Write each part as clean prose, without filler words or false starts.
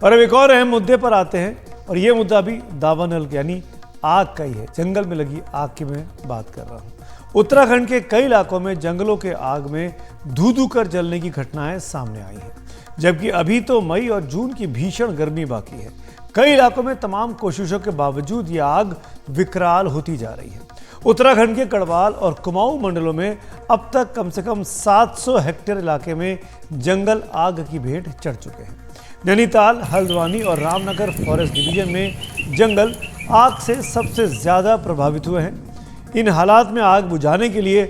और अब एक और अहम मुद्दे पर आते हैं और ये मुद्दा भी दावानल यानी आग का ही है। जंगल में लगी आग की मैं बात कर रहा हूँ। उत्तराखंड के कई इलाकों में जंगलों के आग में धू धू कर जलने की घटनाएं सामने आई हैं, जबकि अभी तो मई और जून की भीषण गर्मी बाकी है। कई इलाकों में तमाम कोशिशों के बावजूद ये आग विकराल होती जा रही है। उत्तराखंड के गढ़वाल और कुमाऊं मंडलों में अब तक कम से कम 700 हेक्टेयर इलाके में जंगल आग की भेंट चढ़ चुके हैं। नैनीताल, हल्द्वानी और रामनगर फॉरेस्ट डिवीजन में जंगल आग से सबसे ज्यादा प्रभावित हुए हैं। इन हालात में आग बुझाने के लिए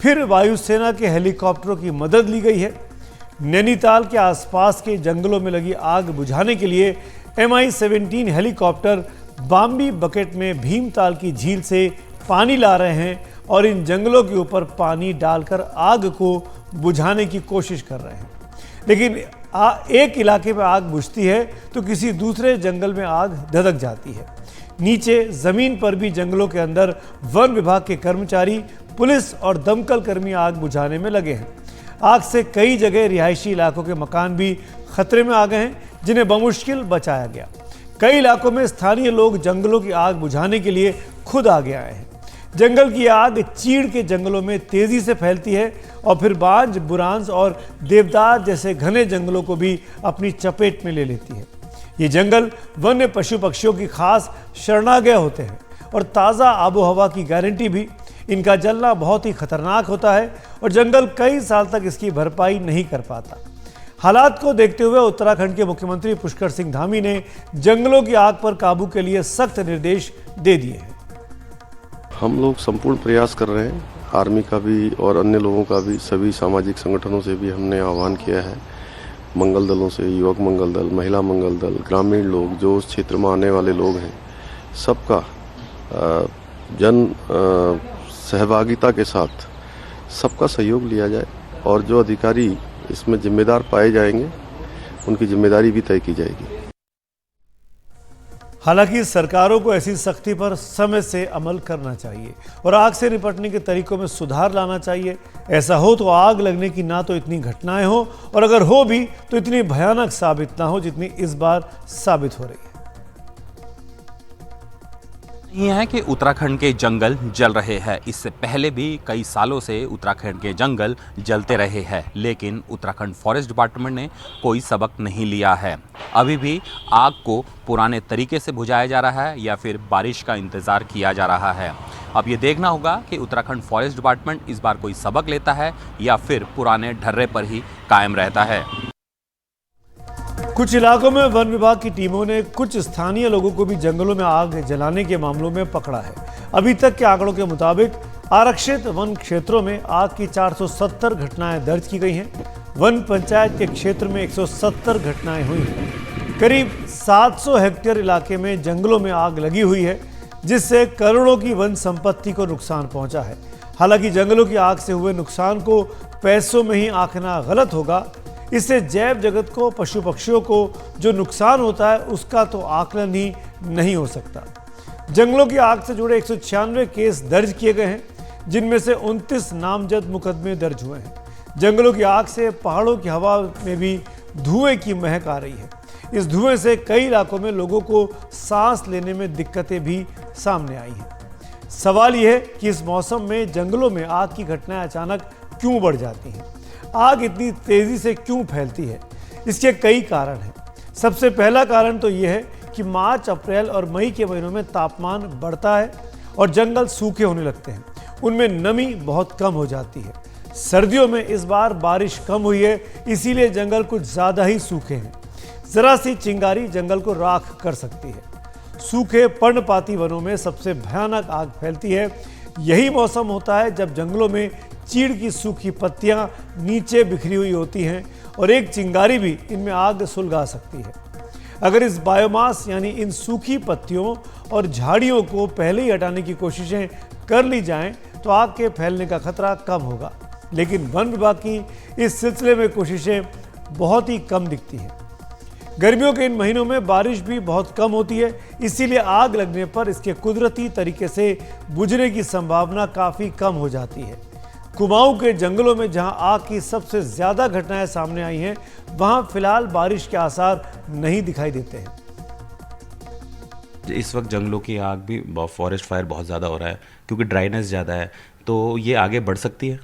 फिर वायुसेना के हेलीकॉप्टरों की मदद ली गई है। नैनीताल के आसपास के जंगलों में लगी आग बुझाने के लिए MI-17 हेलीकॉप्टर बाम्बी बकेट में भीमताल की झील से पानी ला रहे हैं और इन जंगलों के ऊपर पानी डालकर आग को बुझाने की कोशिश कर रहे हैं। लेकिन एक इलाके में आग बुझती है तो किसी दूसरे जंगल में आग धधक जाती है। नीचे जमीन पर भी जंगलों के अंदर वन विभाग के कर्मचारी, पुलिस और दमकल कर्मी आग बुझाने में लगे हैं। आग से कई जगह रिहायशी इलाकों के मकान भी खतरे में आ गए हैं, जिन्हें बमुश्किल बचाया गया। कई इलाकों में स्थानीय लोग जंगलों की आग बुझाने के लिए खुद आगे आए हैं। जंगल की आग चीड़ के जंगलों में तेजी से फैलती है और फिर बांज, बुरांस और देवदार जैसे घने जंगलों को भी अपनी चपेट में ले लेती है। ये जंगल वन्य पशु पक्षियों की खास शरणागह होते हैं और ताज़ा आबोहवा की गारंटी भी। इनका जलना बहुत ही खतरनाक होता है और जंगल कई साल तक इसकी भरपाई नहीं कर पाता। हालात को देखते हुए उत्तराखंड के मुख्यमंत्री पुष्कर सिंह धामी ने जंगलों की आग पर काबू के लिए सख्त निर्देश दे दिए हैं। हम लोग संपूर्ण प्रयास कर रहे हैं, आर्मी का भी और अन्य लोगों का भी, सभी सामाजिक संगठनों से भी हमने आह्वान किया है। मंगल दलों से, युवक मंगल दल, महिला मंगल दल, ग्रामीण लोग, जो उस क्षेत्र में आने वाले लोग हैं, सबका जन सहभागिता के साथ सबका सहयोग लिया जाए और जो अधिकारी इसमें जिम्मेदार पाए जाएंगे उनकी जिम्मेदारी भी तय की जाएगी। हालांकि सरकारों को ऐसी सख्ती पर समय से अमल करना चाहिए और आग से निपटने के तरीकों में सुधार लाना चाहिए। ऐसा हो तो आग लगने की ना तो इतनी घटनाएं हो और अगर हो भी तो इतनी भयानक साबित ना हो जितनी इस बार साबित हो रही है। ये है कि उत्तराखंड के जंगल जल रहे हैं। इससे पहले भी कई सालों से उत्तराखंड के जंगल जलते रहे हैं, लेकिन उत्तराखंड फॉरेस्ट डिपार्टमेंट ने कोई सबक नहीं लिया है। अभी भी आग को पुराने तरीके से बुझाया जा रहा है या फिर बारिश का इंतज़ार किया जा रहा है। अब ये देखना होगा कि उत्तराखंड फॉरेस्ट डिपार्टमेंट इस बार कोई सबक लेता है या फिर पुराने ढर्रे पर ही कायम रहता है। कुछ इलाकों में वन विभाग की टीमों ने कुछ स्थानीय लोगों को भी जंगलों में आग जलाने के मामलों में पकड़ा है। अभी तक के आंकड़ों के मुताबिक आरक्षित वन क्षेत्रों में आग की 470 घटनाएं दर्ज की गई हैं। वन पंचायत के क्षेत्र में 170 घटनाएं हुई हैं। करीब 700 हेक्टेयर इलाके में जंगलों में आग लगी हुई है, जिससे करोड़ों की वन संपत्ति को नुकसान पहुंचा है। हालांकि जंगलों की आग से हुए नुकसान को पैसों में ही आंकना गलत होगा। इससे जैव जगत को, पशु पक्षियों को जो नुकसान होता है उसका तो आकलन ही नहीं हो सकता। जंगलों की आग से जुड़े 196 केस दर्ज किए गए हैं, जिनमें से 29 नामजद मुकदमे दर्ज हुए हैं। जंगलों की आग से पहाड़ों की हवा में भी धुएं की महक आ रही है। इस धुएं से कई इलाकों में लोगों को सांस लेने में दिक्कतें भी सामने आई हैं। सवाल यह है कि इस मौसम में जंगलों में आग की घटनाएं अचानक क्यों बढ़ जाती हैं? आग इतनी तेजी से क्यों फैलती है? इसके कई कारण हैं। सबसे पहला कारण तो यह है कि मार्च, अप्रैल और मई के महीनों में तापमान बढ़ता है और जंगल सूखे होने लगते हैं। उनमें नमी बहुत कम हो जाती है। सर्दियों में इस बार बारिश कम हुई है, इसीलिए जंगल कुछ ज़्यादा ही सूखे हैं। जरा सी चिंगारी जंगल को राख कर सकती है। सूखे पर्णपाती वनों में सबसे भयानक आग फैलती है। यही मौसम होता है जब जंगलों में चीड़ की सूखी पत्तियां नीचे बिखरी हुई होती हैं और एक चिंगारी भी इनमें आग सुलगा सकती है। अगर इस बायोमास यानी इन सूखी पत्तियों और झाड़ियों को पहले ही हटाने की कोशिशें कर ली जाएं तो आग के फैलने का खतरा कम होगा। लेकिन वन विभाग की इस सिलसिले में कोशिशें बहुत ही कम दिखती हैं। गर्मियों के इन महीनों में बारिश भी बहुत कम होती है, इसीलिए आग लगने पर इसके कुदरती तरीके से बुझने की संभावना काफ़ी कम हो जाती है। कुमाऊं के जंगलों में जहां आग की सबसे ज्यादा घटनाएं सामने आई हैं, वहां फिलहाल बारिश के आसार नहीं दिखाई देते हैं। इस वक्त जंगलों की आग भी फॉरेस्ट फायर बहुत ज़्यादा हो रहा है क्योंकि ड्राइनेस ज़्यादा है, तो ये आगे बढ़ सकती है।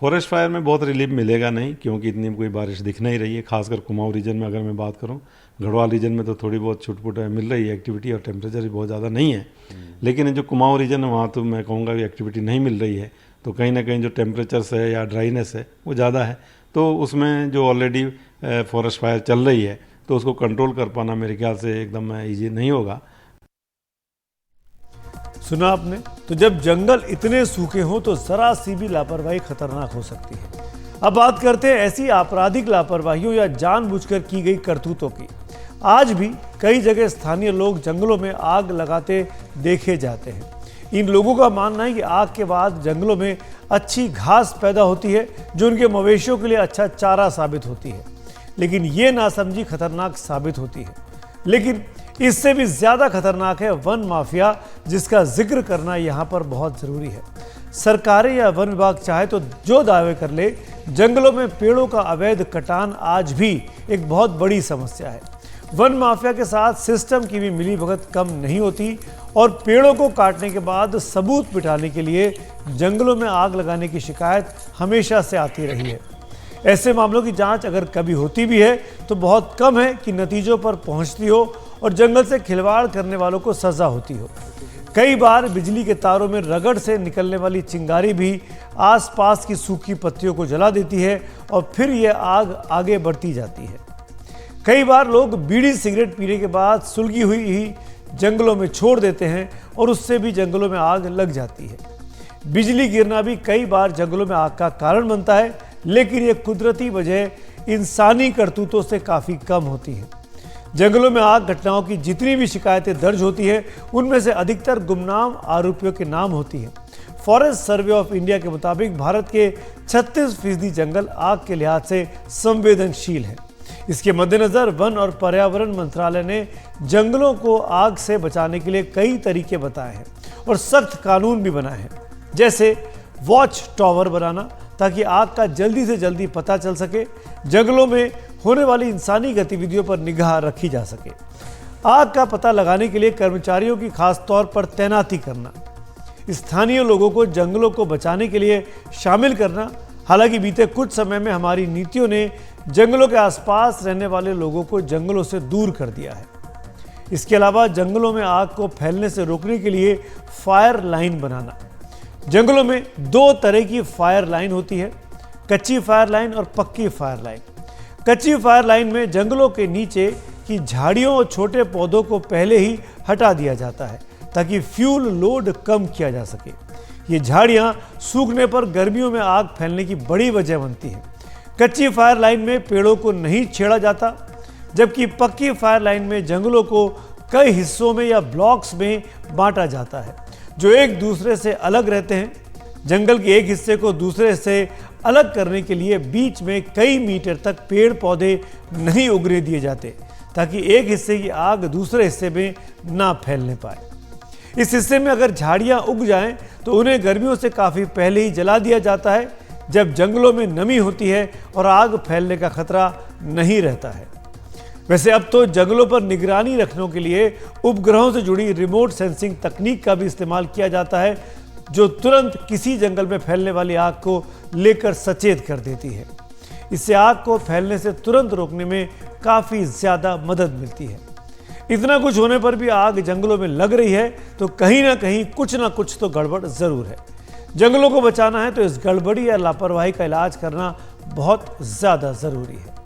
फॉरेस्ट फायर में बहुत रिलीफ मिलेगा नहीं, क्योंकि इतनी कोई बारिश दिख नहीं रही है। खासकर कुमाऊं रीजन में अगर मैं बात करूं, गढ़वाल रीजन में तो थोड़ी बहुत छुटपुट मिल रही है एक्टिविटी, और टेम्परेचर भी बहुत ज़्यादा नहीं है। लेकिन जो कुमाऊं रीजन है वहाँ तो मैं कहूँगा कि एक्टिविटी नहीं मिल रही है, तो कहीं ना कहीं जो टेम्परेचर्स है या ड्राइनेस है वो ज़्यादा है, तो उसमें जो ऑलरेडी फॉरेस्ट फायर चल रही है तो उसको कंट्रोल कर पाना मेरे ख्याल से एकदम ईजी नहीं होगा। सुना आपने, तो जब जंगल इतने सूखे हों तो जरा सी भी लापरवाही खतरनाक हो सकती है। अब बात करते हैं ऐसी आपराधिक लापरवाहियों या जानबूझकर की गई करतूतों की। आज भी कई जगह स्थानीय लोग जंगलों में आग लगाते देखे जाते हैं। इन लोगों का मानना है कि आग के बाद जंगलों में अच्छी घास पैदा होती है, जो उनके मवेशियों के लिए अच्छा चारा साबित होती है। लेकिन ये नासमझी खतरनाक साबित होती है। लेकिन इससे भी ज्यादा खतरनाक है वन माफिया, जिसका जिक्र करना यहाँ पर बहुत जरूरी है। सरकारें या वन विभाग चाहे तो जो दावे कर ले, जंगलों में पेड़ों का अवैध कटान आज भी एक बहुत बड़ी समस्या है। वन माफिया के साथ सिस्टम की भी मिलीभगत कम नहीं होती, और पेड़ों को काटने के बाद सबूत मिटाने के लिए जंगलों में आग लगाने की शिकायत हमेशा से आती रही है। ऐसे मामलों की जांच अगर कभी होती भी है तो बहुत कम है कि नतीजों पर पहुंचती हो और जंगल से खिलवाड़ करने वालों को सजा होती हो। कई बार बिजली के तारों में रगड़ से निकलने वाली चिंगारी भी आसपास की सूखी पत्तियों को जला देती है, और फिर यह आग आगे बढ़ती जाती है। कई बार लोग बीड़ी सिगरेट पीने के बाद सुलगी हुई ही जंगलों में छोड़ देते हैं, और उससे भी जंगलों में आग लग जाती है। बिजली गिरना भी कई बार जंगलों में आग का कारण बनता है, लेकिन यह कुदरती वजह इंसानी करतूतों से काफ़ी कम होती है। जंगलों में आग घटनाओं की जितनी भी शिकायतें दर्ज होती है, उनमें से अधिकतर गुमनाम आरोपियों के नाम होती है। फॉरेस्ट सर्वे ऑफ इंडिया के मुताबिक भारत के 36% जंगल आग के लिहाज से संवेदनशील हैं। इसके मद्देनजर वन और पर्यावरण मंत्रालय ने जंगलों को आग से बचाने के लिए कई तरीके बताए हैं और सख्त कानून भी बनाए हैं, जैसे वॉच टावर बनाना ताकि आग का जल्दी से जल्दी पता चल सके, जंगलों में होने वाली इंसानी गतिविधियों पर निगाह रखी जा सके, आग का पता लगाने के लिए कर्मचारियों की खास तौर पर तैनाती करना, स्थानीय लोगों को जंगलों को बचाने के लिए शामिल करना। हालांकि बीते कुछ समय में हमारी नीतियों ने जंगलों के आसपास रहने वाले लोगों को जंगलों से दूर कर दिया है। इसके अलावा जंगलों में आग को फैलने से रोकने के लिए फायर लाइन बनाना। जंगलों में दो तरह की फायर लाइन होती है, कच्ची फायर लाइन और पक्की फायर लाइन। कच्ची फायर लाइन में जंगलों के नीचे की झाड़ियों और छोटे पौधों को पहले ही हटा दिया जाता है ताकि फ्यूल लोड कम किया जा सके। ये झाड़ियां सूखने पर गर्मियों में आग फैलने की बड़ी वजह बनती है। कच्ची फायर लाइन में पेड़ों को नहीं छेड़ा जाता, जबकि पक्की फायर लाइन में जंगलों को कई हिस्सों में या ब्लॉक्स में बांटा जाता है जो एक दूसरे से अलग रहते हैं। जंगल के एक हिस्से को दूसरे से अलग करने के लिए बीच में कई मीटर तक पेड़ पौधे नहीं उगने दिए जाते ताकि एक हिस्से की आग दूसरे हिस्से में ना फैलने पाए। इस हिस्से में अगर झाड़ियां उग जाएं तो उन्हें गर्मियों से काफ़ी पहले ही जला दिया जाता है, जब जंगलों में नमी होती है और आग फैलने का खतरा नहीं रहता है। वैसे अब तो जंगलों पर निगरानी रखने के लिए उपग्रहों से जुड़ी रिमोट सेंसिंग तकनीक का भी इस्तेमाल किया जाता है, जो तुरंत किसी जंगल में फैलने वाली आग को लेकर सचेत कर देती है। इससे आग को फैलने से तुरंत रोकने में काफ़ी ज़्यादा मदद मिलती है। इतना कुछ होने पर भी आग जंगलों में लग रही है तो कहीं ना कहीं कुछ ना कुछ तो गड़बड़ ज़रूर है। जंगलों को बचाना है तो इस गड़बड़ी या लापरवाही का इलाज करना बहुत ज़्यादा ज़रूरी है।